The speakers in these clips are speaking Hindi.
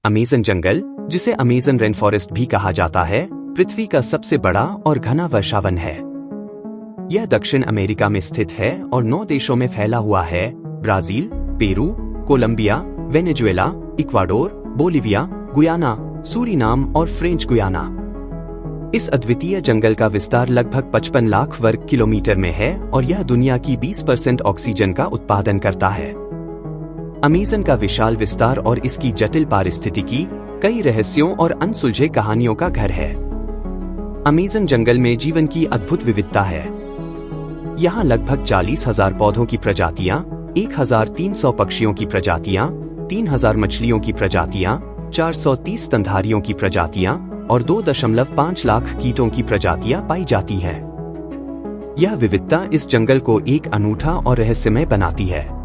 अमेज़न जंगल, जिसे अमेज़न रेन फॉरेस्ट भी कहा जाता है, पृथ्वी का सबसे बड़ा और घना वर्षावन है। यह दक्षिण अमेरिका में स्थित है और 9 देशों में फैला हुआ है: Brazil, Peru, Colombia, Venezuela, Ecuador, Bolivia, Guyana, Suriname और फ्रेंच गुयाना। इस अद्वितीय जंगल का विस्तार लगभग 55 लाख वर्ग किलोमीटर में है और यह दुनिया की 20% ऑक्सीजन का उत्पादन करता है। अमेज़न का विशाल विस्तार और इसकी जटिल पारिस्थितिकी कई रहस्यों और अनसुलझे कहानियों का घर है। अमेज़न जंगल में जीवन की अद्भुत विविधता है। यहाँ लगभग 40,000 पौधों की प्रजातियां, 1,300 पक्षियों की प्रजातियां, 3,000 मछलियों की प्रजातियां, 430 स्तनधारियों की प्रजातियां और 2.5 लाख कीटों की प्रजातियां पाई जाती हैं। यह विविधता इस जंगल को एक अनूठा और रहस्यमय बनाती है।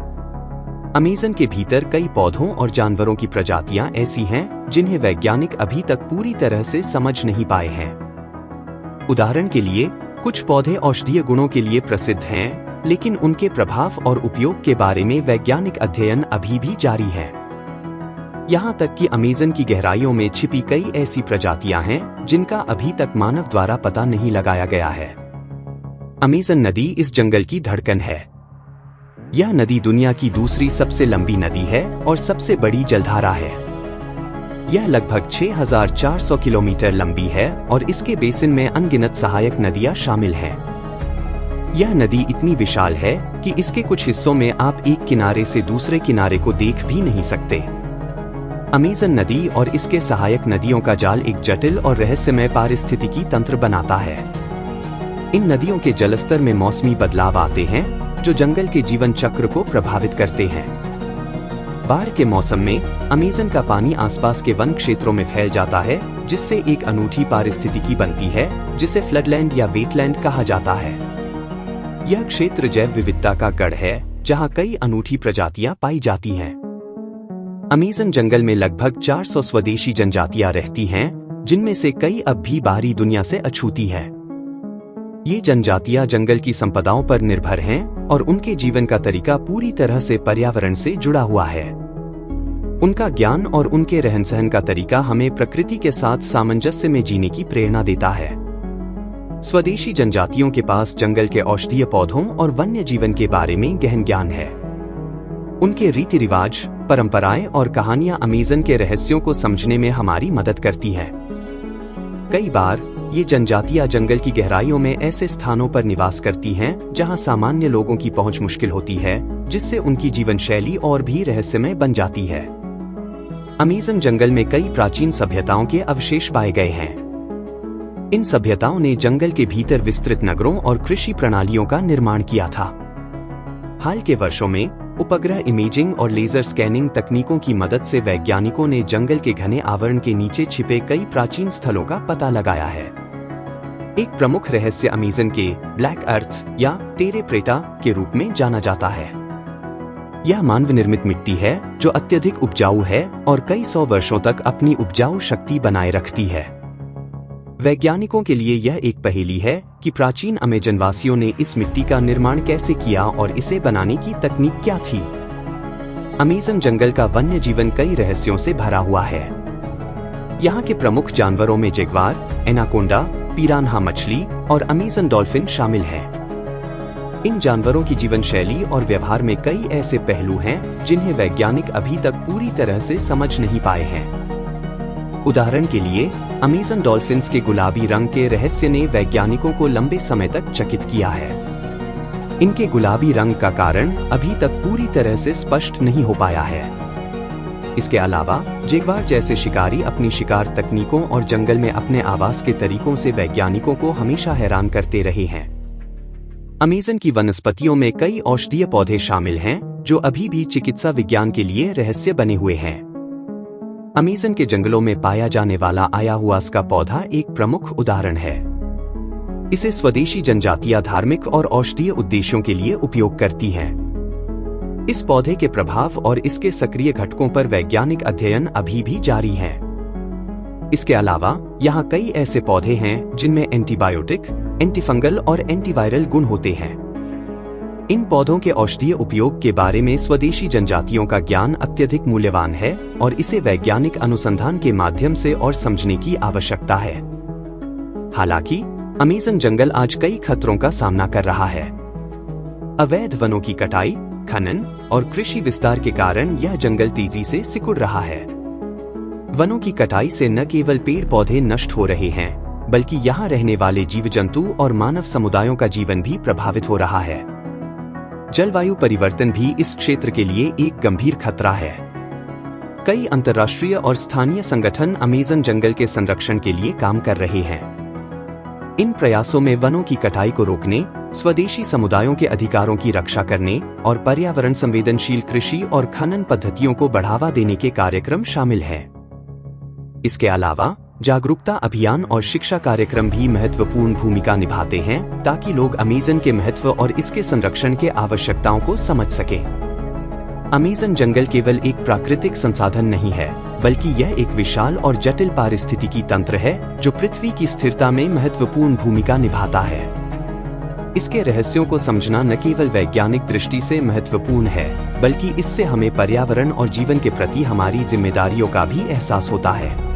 अमेज़न के भीतर कई पौधों और जानवरों की प्रजातियां ऐसी हैं जिन्हें वैज्ञानिक अभी तक पूरी तरह से समझ नहीं पाए हैं। उदाहरण के लिए, कुछ पौधे औषधीय गुणों के लिए प्रसिद्ध हैं, लेकिन उनके प्रभाव और उपयोग के बारे में वैज्ञानिक अध्ययन अभी भी जारी है। यहाँ तक कि अमेज़न की गहराइयों में छिपी कई ऐसी प्रजातियां हैं जिनका अभी तक मानव द्वारा पता नहीं लगाया गया है। अमेज़न नदी इस जंगल की धड़कन है। यह नदी दुनिया की दूसरी सबसे लंबी नदी है और सबसे बड़ी जलधारा है। यह लगभग 6,400 किलोमीटर लंबी है और इसके बेसिन में अनगिनत सहायक नदियां शामिल हैं। यह नदी इतनी विशाल है कि इसके कुछ हिस्सों में आप एक किनारे से दूसरे किनारे को देख भी नहीं सकते। अमेज़न नदी और इसके सहायक नदियों का जाल एक जटिल और रहस्यमय पारिस्थितिकी तंत्र बनाता है। इन नदियों के जलस्तर में मौसमी बदलाव आते हैं जो जंगल के जीवन चक्र को प्रभावित करते हैं। बाढ़ के मौसम में अमेज़न का पानी आसपास के वन क्षेत्रों में फैल जाता है, जिससे एक अनूठी पारिस्थितिकी बनती है जिसे फ्लडलैंड या वेटलैंड कहा जाता है। यह क्षेत्र जैव विविधता का गढ़ है जहां कई अनूठी प्रजातियां पाई जाती हैं। अमेज़न जंगल में लगभग 400 स्वदेशी जनजातियां रहती हैं, जिनमें से कई अब भी बाहरी दुनिया से अछूती हैं। ये जनजातियां जंगल की संपदाओं पर निर्भर हैं और उनके जीवन का तरीका पूरी तरह से पर्यावरण से जुड़ा हुआ है। उनका ज्ञान और उनके रहन-सहन का तरीका हमें प्रकृति के साथ सामंजस्य में जीने की प्रेरणा देता है। स्वदेशी जनजातियों के पास जंगल के औषधीय पौधों और वन्य जीवन के बारे में गहन ज्ञान है। उनके रीति रिवाज, परंपराएं और कहानियां अमेज़न के रहस्यों को समझने में हमारी मदद करती हैं। कई बार ये जनजातियां जंगल की गहराइयों में ऐसे स्थानों पर निवास करती हैं जहां सामान्य लोगों की पहुंच मुश्किल होती है, जिससे उनकी जीवन शैली और भी रहस्यमय बन जाती है। अमेज़न जंगल में कई प्राचीन सभ्यताओं के अवशेष पाए गए हैं। इन सभ्यताओं ने जंगल के भीतर विस्तृत नगरों और कृषि प्रणालियों का निर्माण किया था। हाल के वर्षों में उपग्रह इमेजिंग और लेजर स्कैनिंग तकनीकों की मदद से वैज्ञानिकों ने जंगल के घने आवरण के नीचे छिपे कई प्राचीन स्थलों का पता लगाया है। एक प्रमुख रहस्य अमेज़न के ब्लैक अर्थ या टेरे प्रेटा के रूप में जाना जाता है। यह मानव निर्मित मिट्टी है जो अत्यधिक उपजाऊ है और कई 100 वर्षों तक अपनी उपजाऊ शक्ति बनाए रखती है। वैज्ञानिकों के लिए यह एक पहेली है कि प्राचीन अमेज़न वासियों ने इस मिट्टी का निर्माण कैसे किया और इसे बनाने की तकनीक क्या थी। अमेज़न जंगल का वन्य जीवन कई रहस्यों से भरा हुआ है। यहाँ के प्रमुख जानवरों में जगुआर, एनाकोंडा, पिरान्हा मछली और अमेज़न डॉल्फिन शामिल हैं। इन जानवरों की जीवन शैली और व्यवहार में कई ऐसे पहलू हैं जिन्हें वैज्ञानिक अभी तक पूरी तरह से समझ नहीं पाए हैं। उदाहरण के लिए, अमेज़न डॉल्फिन्स के गुलाबी रंग के रहस्य ने वैज्ञानिकों को लंबे समय तक चकित किया है। इनके गुलाबी रंग का कारण अभी तक पूरी तरह से स्पष्ट नहीं हो पाया है। इसके अलावा जगुआर जैसे शिकारी अपनी शिकार तकनीकों और जंगल में अपने आवास के तरीकों से वैज्ञानिकों को हमेशा हैरान करते रहे हैं। अमेज़न की वनस्पतियों में कई औषधीय पौधे शामिल हैं जो अभी भी चिकित्सा विज्ञान के लिए रहस्य बने हुए हैं। अमेज़न के जंगलों में पाया जाने वाला आयाहुआस्का का पौधा एक प्रमुख उदाहरण है। इसे स्वदेशी जनजातियां धार्मिक और औषधीय उद्देश्यों के लिए उपयोग करती हैं। इस पौधे के प्रभाव और इसके सक्रिय घटकों पर वैज्ञानिक अध्ययन अभी भी जारी है। इसके अलावा यहाँ कई ऐसे पौधे हैं जिनमें एंटीबायोटिक, एंटीफंगल और एंटीवायरल गुण होते हैं। इन पौधों के औषधीय उपयोग के बारे में स्वदेशी जनजातियों का ज्ञान अत्यधिक मूल्यवान है और इसे वैज्ञानिक अनुसंधान के माध्यम से और समझने की आवश्यकता है। हालांकि अमेज़न जंगल आज कई खतरों का सामना कर रहा है। अवैध वनों की कटाई, खनन और कृषि विस्तार के कारण यह जंगल तेजी से सिकुड़ रहा है। वनों की कटाई से न केवल पेड़ पौधे नष्ट हो रहे हैं, बल्कि यहाँ रहने वाले जीव जंतु और मानव समुदायों का जीवन भी प्रभावित हो रहा है। जलवायु परिवर्तन भी इस क्षेत्र के लिए एक गंभीर खतरा है। कई अंतर्राष्ट्रीय और स्थानीय संगठन अमेज़न जंगल के संरक्षण के लिए काम कर रहे हैं। इन प्रयासों में वनों की कटाई को रोकने, स्वदेशी समुदायों के अधिकारों की रक्षा करने और पर्यावरण संवेदनशील कृषि और खनन पद्धतियों को बढ़ावा देने के कार्यक्रम शामिल हैं। इसके अलावा जागरूकता अभियान और शिक्षा कार्यक्रम भी महत्वपूर्ण भूमिका निभाते हैं ताकि लोग अमेज़न के महत्व और इसके संरक्षण के आवश्यकताओं को समझ सकें। अमेज़न जंगल केवल एक प्राकृतिक संसाधन नहीं है, बल्कि यह एक विशाल और जटिल पारिस्थितिकी तंत्र है जो पृथ्वी की स्थिरता में महत्वपूर्ण भूमिका निभाता है। इसके रहस्यों को समझना न केवल वैज्ञानिक दृष्टि से महत्वपूर्ण है, बल्कि इससे हमें पर्यावरण और जीवन के प्रति हमारी जिम्मेदारियों का भी एहसास होता है।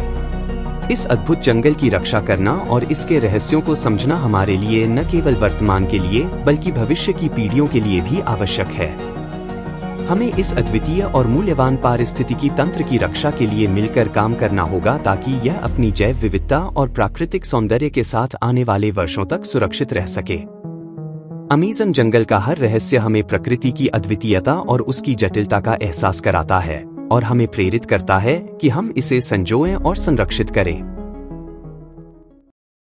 इस अद्भुत जंगल की रक्षा करना और इसके रहस्यों को समझना हमारे लिए न केवल वर्तमान के लिए, बल्कि भविष्य की पीढ़ियों के लिए भी आवश्यक है। हमें इस अद्वितीय और मूल्यवान पारिस्थितिकी तंत्र की रक्षा के लिए मिलकर काम करना होगा ताकि यह अपनी जैव विविधता और प्राकृतिक सौंदर्य के साथ आने वाले वर्षों तक सुरक्षित रह सके। अमेज़न जंगल का हर रहस्य हमें प्रकृति की अद्वितीयता और उसकी जटिलता का एहसास कराता है और हमें प्रेरित करता है कि हम इसे संजोएं और संरक्षित करें।